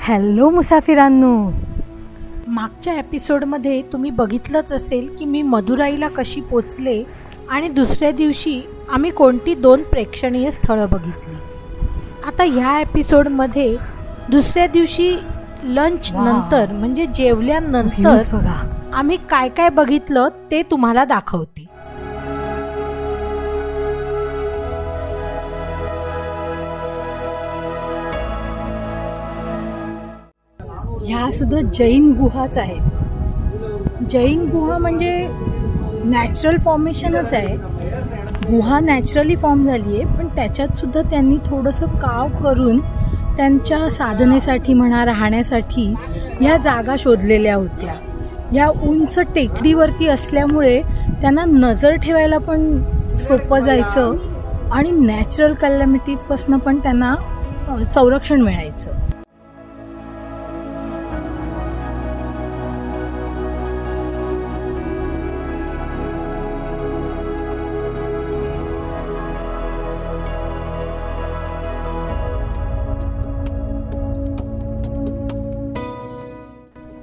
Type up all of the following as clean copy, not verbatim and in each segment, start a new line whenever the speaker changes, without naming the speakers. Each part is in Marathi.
हॅलो मुसाफिरांनो,
मागच्या एपिसोडमध्ये तुम्ही बघितलंच असेल की मी मदुराईला कशी पोचले आणि दुसऱ्या दिवशी आम्ही कोणती 2 प्रेक्षणीय स्थळं बघितली. आता ह्या एपिसोडमध्ये दुसऱ्या दिवशी लंच नंतर म्हणजे जेवल्यानंतर आम्ही काय काय बघितलं ते तुम्हाला दाखवते. ह्या सुद्धा जैन गुहाच आहेत. जैन गुहा म्हणजे नॅचरल फॉर्मेशनच आहे. गुहा नॅचरली फॉर्म झाली आहे, पण त्याच्यात सुद्धा त्यांनी थोडंसं काव करून त्यांच्या साधनेसाठी म्हणा, राहण्यासाठी ह्या जागा शोधलेल्या होत्या. या उंच टेकडीवरती असल्यामुळे त्यांना नजर ठेवायला पण सोपं जायचं आणि नॅचरल कॅलॅमिटीजपासून पण त्यांना संरक्षण मिळायचं.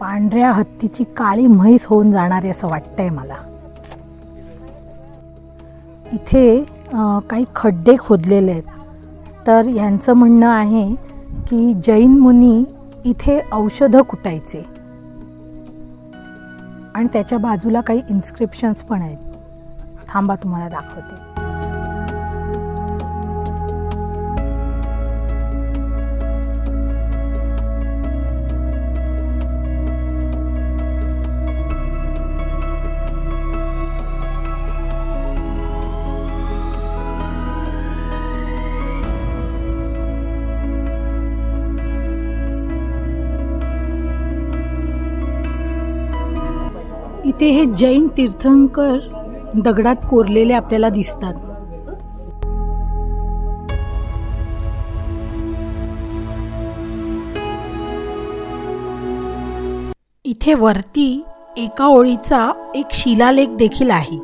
पांढऱ्या हत्तीची काळी म्हैस होऊन जाणारी असं वाटतंय मला. इथे काही खड्डे खोदलेले आहेत. तर यांचं म्हणणं आहे की जैन मुनी इथे औषधं कुटायचे आणि त्याच्या बाजूला काही इन्स्क्रिप्शन्स पण आहेत. थांबा, तुम्हाला दाखवते. इथे हे जैन तीर्थंकर दगडात कोरलेले आपल्याला दिसतात. इथे वरती एका ओळीचा एक शिलालेख देखील आहे.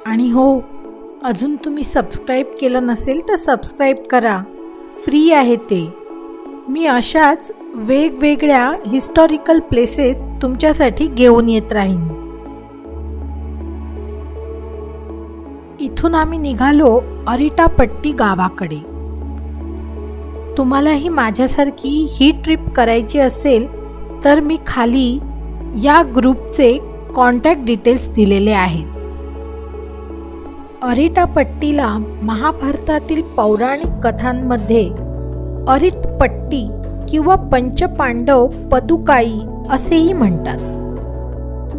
आणि हो, अजून तुम्ही सबस्क्राईब केलं नसेल तर सबस्क्राईब करा, फ्री आहे ते. मी अशाच वेगवेगळ्या हिस्टॉरिकल प्लेसेस तुमच्यासाठी घेऊन येत राहीन. इथून आम्ही निघालो अरिटापट्टी गावाकडे. तुम्हालाही माझ्यासारखी ही ट्रिप करायची असेल तर मी खाली या ग्रुपचे कॉन्टॅक्ट डिटेल्स दिलेले आहेत. अरिटापट्टीला महाभारतातील पौराणिक कथांमध्ये अरितपट्टी किंवा पंचपांडव पदुकाई असेही म्हणतात.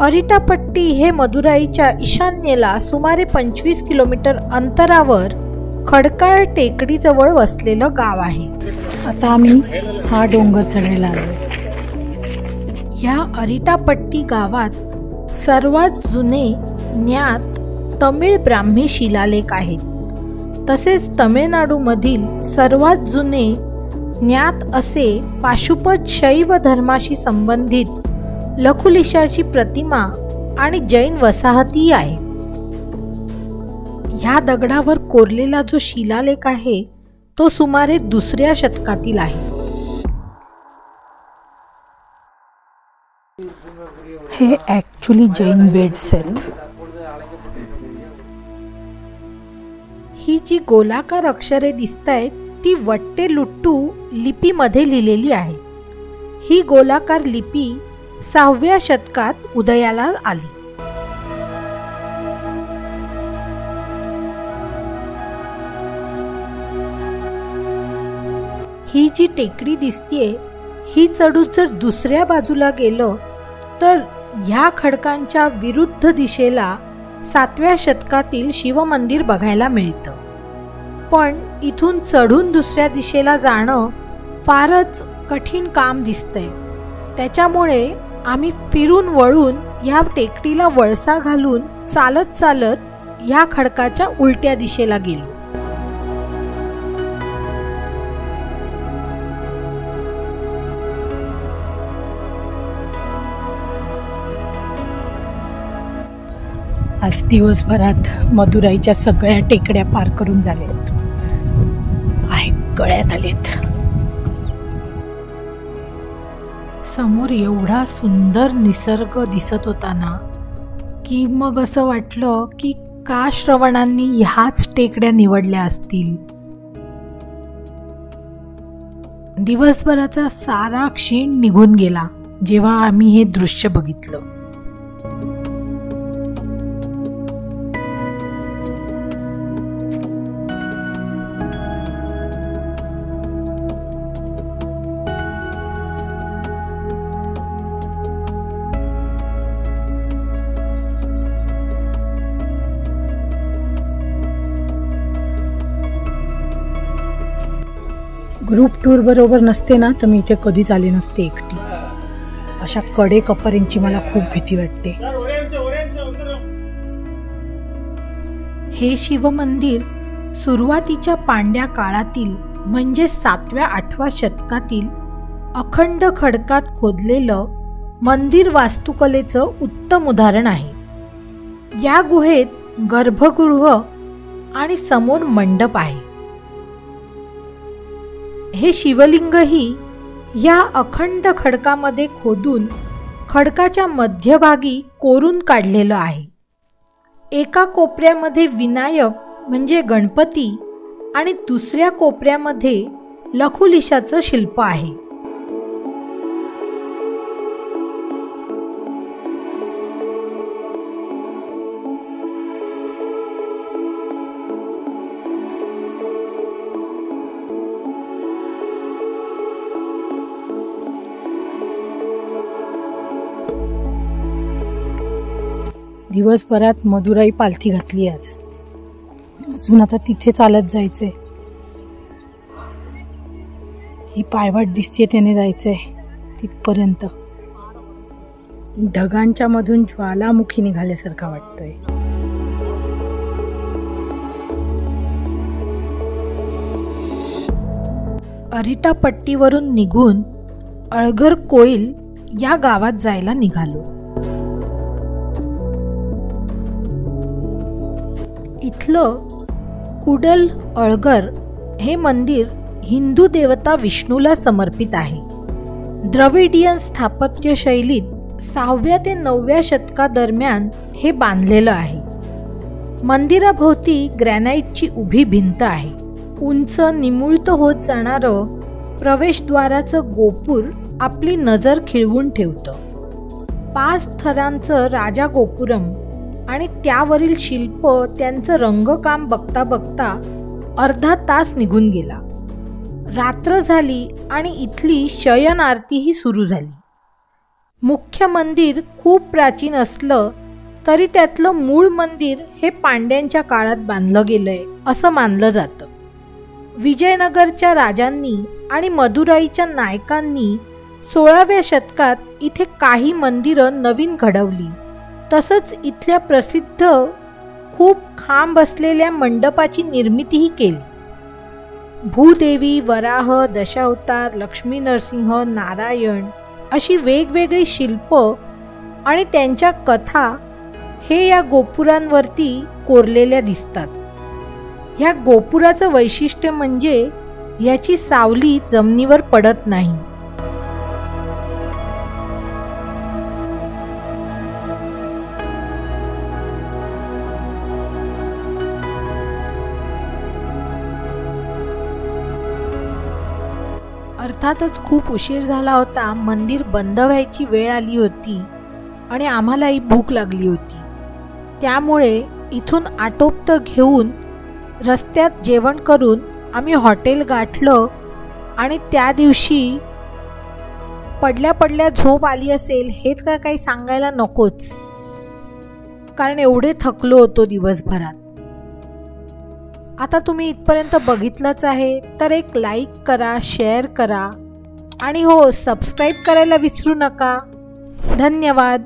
अरिटापट्टी हे मदुराईच्या ईशान्येला सुमारे 25 किलोमीटर अंतरावर खडकाळ टेकडीजवळ वसलेलं गाव आहे. आता आम्ही हा डोंगर चढायला आलो. या अरिटापट्टी गावात सर्वात जुने ज्ञात तमिळ ब्राह्मी शिलालेख आहेत. तसेच तमिळनाडूमधील सर्वात जुने ज्ञात असे पाशुपत शैव धर्माशी संबंधित लकुलिशाची प्रतिमा आणि जैन वसाहती आहे. ह्या दगडावर कोरलेला जो शिलालेख आहे तो सुमारे 2ऱ्या शतकातील आहे. हे ॲक्च्युली जैन बेड्स आहेत. ही जी गोलाकार अक्षरे दिसतायत ती वट्टेलुट्टू लिपीमध्ये लिहिलेली आहेत. ही गोलाकार लिपी 6व्या शतकात उदयाला आली. ही जी टेकडी दिसतीये ही चढून जर दुसऱ्या बाजूला गेलो तर ह्या खडकांच्या विरुद्ध दिशेला 7व्या शतकातील शिवमंदिर बघायला मिळतं. पण इथून चढून दुसऱ्या दिशेला जाणं फारच कठीण काम दिसतंय. त्याच्यामुळे आम्ही फिरून वळून ह्या टेकडीला वळसा घालून चालत चालत ह्या खडकाच्या उलट्या दिशेला गेलो. आज दिवसभरात मदुराईच्या सगळ्या टेकड्या पार करून झाल्यात, गळ्यात आलेत. समोर एवढा सुंदर निसर्ग दिसत होता ना की मग असं वाटलं की का श्रवणांनी ह्याच टेकड्या निवडल्या असतील. दिवसभराचा सारा क्षीण निघून गेला जेव्हा आम्ही हे दृश्य बघितलं. ग्रुप टूर बरोबर नसते ना तर मी इथे कधीच आले नसते एकटी. अशा कडे कपारींची मला खूप भीती वाटते. हे शिवमंदिर सुरुवातीच्या पांड्या काळातील म्हणजे 7व्या-8व्या शतकातील अखंड खडकात खोदलेलं मंदिर वास्तुकलेचं उत्तम उदाहरण आहे. या गुहेत गर्भगृह आणि समोर मंडप आहे. हे शिवलिंगही या अखंड खडकामध्ये खोदून खडकाच्या मध्यभागी कोरून काढलेलं आहे. एका कोपऱ्यामध्ये विनायक म्हणजे गणपती आणि दुसऱ्या कोपऱ्यामध्ये लखुलिशाचं शिल्प आहे. दिवसभरात मदुराई पालथी घातली. आज अजून आता तिथे चालत जायचंय. ही पायवाट दिसते त्याने जायचंय तिथपर्यंत. ढगांच्या मधून ज्वालामुखी निघाल्यासारखा वाटतोय. अरिटा पट्टीवरून निघून अळघर कोईल या गावात जायला निघालो. इथलं कुडल अळघर हे मंदिर हिंदू देवता विष्णूला समर्पित आहे. द्रविडियन स्थापत्य शैलीत 6व्या ते 9व्या शतकादरम्यान हे बांधलेलं आहे. मंदिराभोवती ग्रॅनाइटची उभी भिंत आहे. उंच निमुळत होत जाणारं प्रवेशद्वाराचं गोपूर आपली नजर खिळवून ठेवतं. 5 थरांचं राजा गोपुरम आणि त्यावरील शिल्प त्यांचं रंगकाम बघता बघता अर्धा तास निघून गेला. रात्र झाली आणि इथली शयन आरतीही सुरू झाली. मुख्य मंदिर खूप प्राचीन असलं तरी त्यातलं मूळ मंदिर हे पांड्यांच्या काळात बांधलं गेलंय असं मानलं जातं. विजयनगरच्या राजांनी आणि मदुराईच्या नायकांनी 16व्या शतकात इथे काही मंदिरं नवीन घडवली. तसंच इथल्या प्रसिद्ध खूप खांब असलेल्या मंडपाची निर्मितीही केली. भूदेवी, वराह, दशावतार, लक्ष्मी नरसिंह, नारायण अशी वेगवेगळी शिल्प आणि त्यांच्या कथा हे या गोपुरांवरती कोरलेल्या दिसतात. ह्या गोपुराचं वैशिष्ट्य म्हणजे याची सावली जमिनीवर पडत नाही. अर्थातच खूप उशीर झाला होता. मंदिर बंद व्हायची वेळ आली होती आणि आम्हालाही भूक लागली होती. त्यामुळे इथून आटोपतं घेऊन रस्त्यात जेवण करून आम्ही हॉटेल गाठलं. आणि त्या दिवशी पडल्या झोप आली असेल हे तर काही सांगायला नकोच, कारण एवढे थकलो होतो दिवसभरात. आता तुम्ही इथपर्यंत बघितलंच आहे तर एक लाईक करा, शेअर करा आणि हो, सबस्क्राईब करायला विसरू नका. धन्यवाद.